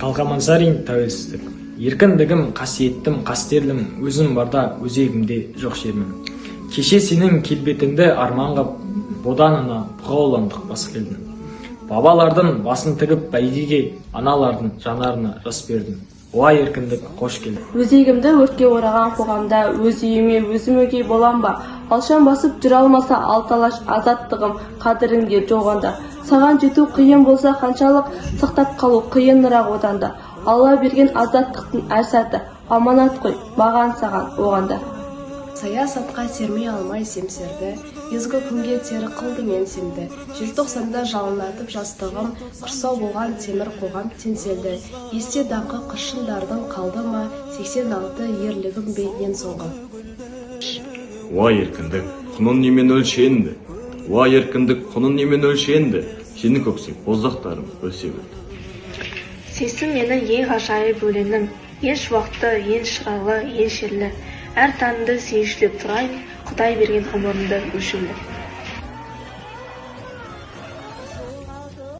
Қалқамансарин тәуелсіздік. Еркіндігім, қасиеттім, қастерлім, өзім барда өзегімде жоқ жермін. Кеше сенің келбетіңді арман қып, боданына бұғауландық бас келдім. Бабалардың басын тігіп бәйгеге, аналардың жанарына жас бердім. Уа еркіндік, қош келдің. Өзегімді өртке ораған қоғамда өз үйіме өзім өгей болам ба? Алшан басып жүре алмаса алталаш азаттығым қадіріңде жоғанда. Саған жету қиын болса қаншалық, сақтап қалу қиынырақ оданда. Алла берген азаттықтың әр сәті аманат қой маған саған оғанда. Саясатқа сермей алмай семсерді, езгі күнге тері қылды мен сенді. Желтоқсанда жалынатып жастығым, құрсау болған темір қоғам теңселді. Есте даңқы қыршындардың қалды ма, 86 ерлігім бе ең соңғы. Уа еркіндік, құнын немен өлшенді? Уа еркіндік, құнын немен өлшенді? Сені көксеп, боздақтарым өлсе өлді. Сесің менің ең ғажайып өлеңім, ең шуақты, ең шырайлы, ең шерлі. Әр таңды сүйіншілеп тұрайын, Құдай берген ғұмырымды өлшеулі.